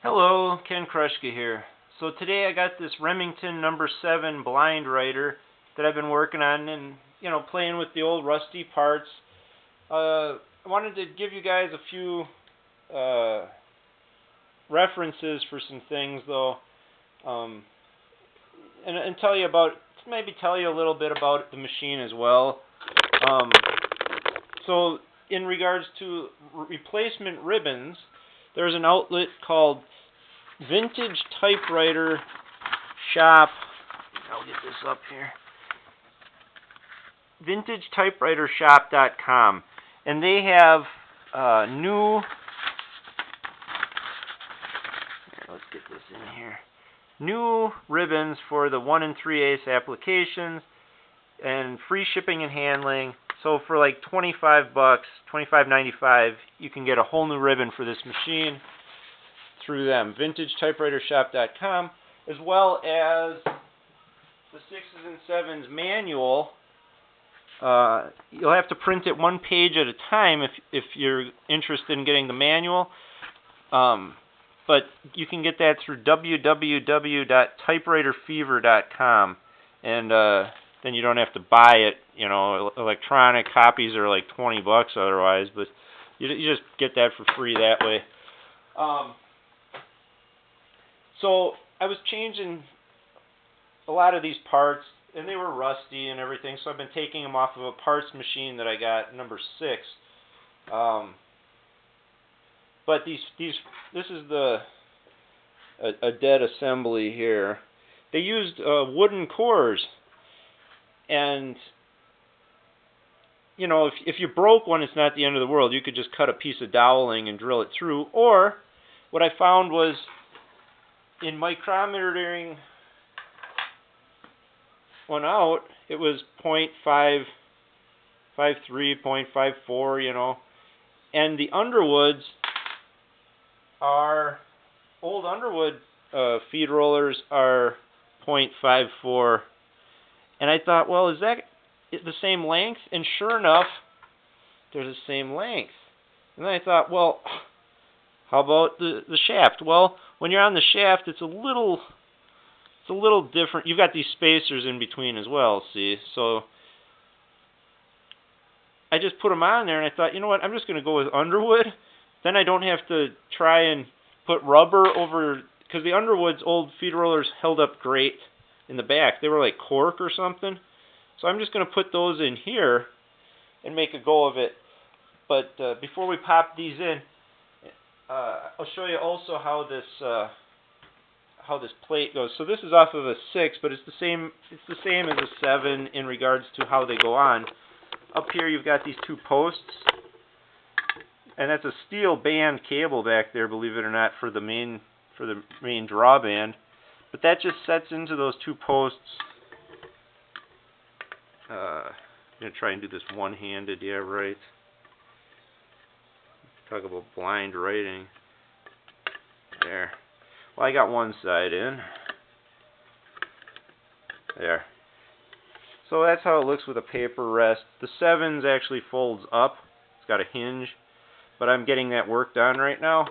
Hello, Ken Krushka here. So today I got this Remington No.7 blind writer that I've been working on and, playing with the old rusty parts. I wanted to give you guys a few references for some things though, and maybe tell you a little bit about the machine as well. So in regards to replacement ribbons, there's an outlet called Vintage Typewriter Shop. I'll get this up here. VintageTypewriterShop.com, and they have new. Let's get this in here. New ribbons for the 1 3/8 applications, and free shipping and handling. So for like $25, $25.95, you can get a whole new ribbon for this machine through them. VintageTypewriterShop.com, as well as the 6s and 7s manual. You'll have to print it one page at a time if you're interested in getting the manual. But you can get that through www.typewriterfever.com, and then you don't have to buy it. Electronic copies are like $20 otherwise, but you just get that for free that way. So I was changing a lot of these parts, and they were rusty and everything, so I've been taking them off of a parts machine that I got, No.6. But this is a dead assembly here. They used wooden cores, and if you broke one, it's not the end of the world. You could just cut a piece of doweling and drill it through. Or what I found was, in micrometering one out, it was 0.553, 0.54, and the Underwoods old Underwood feed rollers are 0.54, and I thought, well, is that the same length? And sure enough, they're the same length. And then I thought, well, how about the shaft? Well, when you're on the shaft, it's a little different. You've got these spacers in between as well, see? So I just put them on there, and I thought, you know what, I'm just going to go with Underwood. Then I don't have to try and put rubber over, because the Underwood's old feed rollers held up great in the back. They were like cork or something. So I'm just going to put those in here and make a go of it. But before we pop these in, I'll show you also how this plate goes. So this is off of a 6, but it's the same as a 7 in regards to how they go on. Up here you've got these two posts, and that's a steel band cable back there, believe it or not, for the main drawband. But that just sets into those two posts. I'm going to try and do this one-handed, yeah, right. Talk about blind writing. There. Well, I got one side in. There. So that's how it looks with a paper rest. The 7s actually folds up. It's got a hinge, but I'm getting that worked on right now.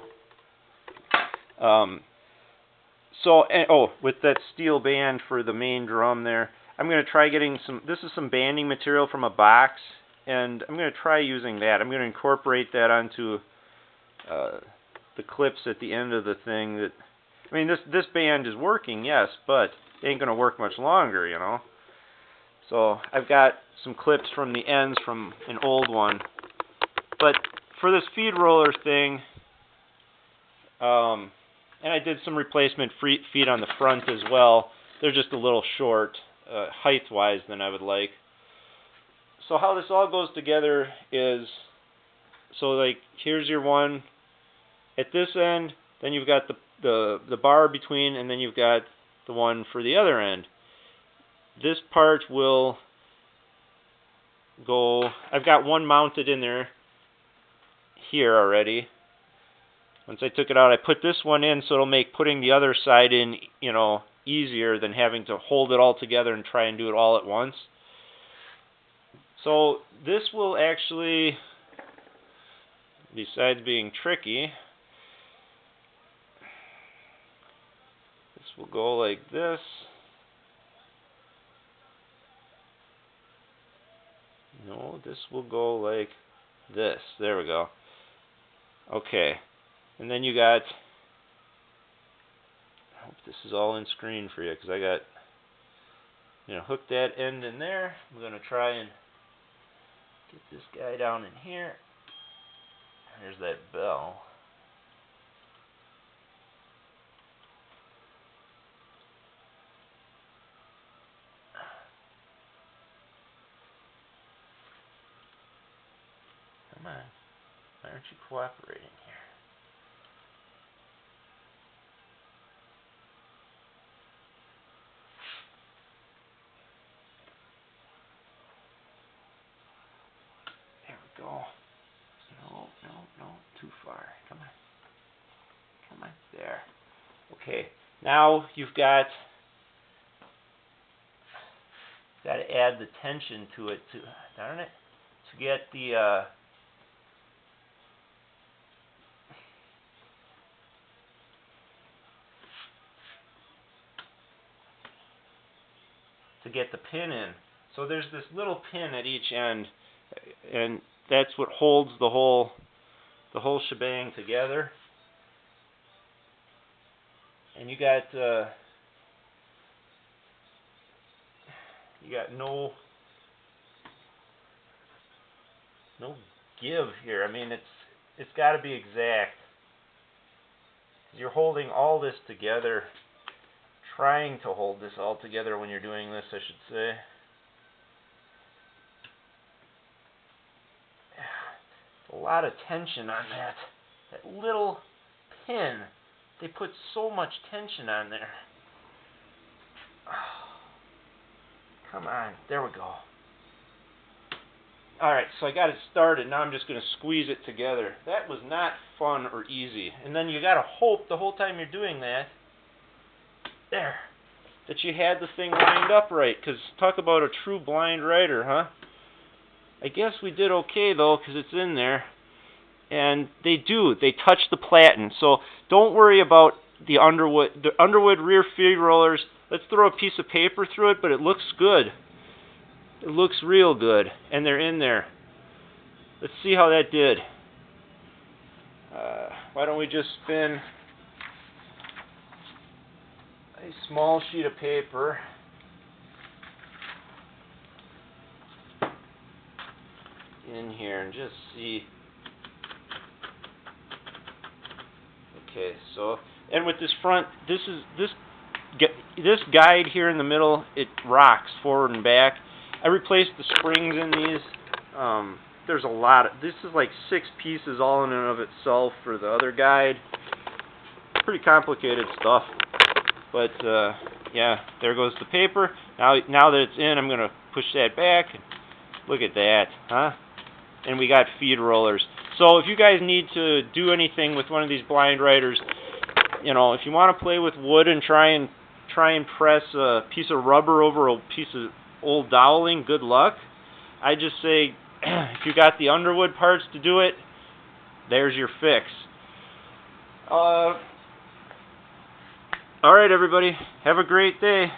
With that steel band for the main drum there, I'm going to try getting this is some banding material from a box, and I'm going to try using that. I'm going to incorporate that onto the clips at the end of the thing. This band is working, yes, but it ain't going to work much longer, So I've got some clips from the ends from an old one. But for this feed roller thing, and I did some replacement feet on the front as well. They're just a little short, height-wise, than I would like. So how this all goes together is, here's your one at this end, then you've got the bar between, and then you've got the one for the other end. This part will go, I've got one mounted in there here already. Once I took it out, I put this one in, so it'll make putting the other side in, easier than having to hold it all together and try and do it all at once. So this will actually, besides being tricky, will go like this. No, this will go like this. There we go. Okay. And then you got, I hope this is all in screen for you, because I got, hook that end in there. I'm going to try and get this guy down in here. There's that bell. Come on. Why aren't you cooperating here? There we go. No, too far. Come on. There. Okay. Now you've got to add the tension to it to get the pin in. So there's this little pin at each end, and that's what holds the whole shebang together. And you got no give here. I mean, it's got to be exact. You're holding all this together, trying to hold this all together when you're doing this, I should say. A lot of tension on that little pin. They put so much tension on there. Come on, there we go. Alright, so I got it started. Now I'm just going to squeeze it together. That was not fun or easy. And then you got to hope the whole time you're doing that, that you had the thing lined up right. Because talk about a true blind writer, huh? I guess we did okay, though, because it's in there. And they touch the platen. So don't worry about the Underwood. The Underwood rear feed rollers, let's throw a piece of paper through it, but it looks good. It looks real good. And they're in there. Let's see how that did. Why don't we just spin a small sheet of paper in here and just see. Okay, so, and with this front, this guide here in the middle, it rocks forward and back. I replaced the springs in these. There's a lot of, this is like 6 pieces all in and of itself for the other guide. Pretty complicated stuff. But, yeah, there goes the paper. Now that it's in, I'm going to push that back. Look at that, huh? And we got feed rollers. So if you guys need to do anything with one of these blind writers, if you want to play with wood and try and press a piece of rubber over a piece of old doweling, good luck. I just say, if you got the Underwood parts to do it, there's your fix. All right, everybody. Have a great day.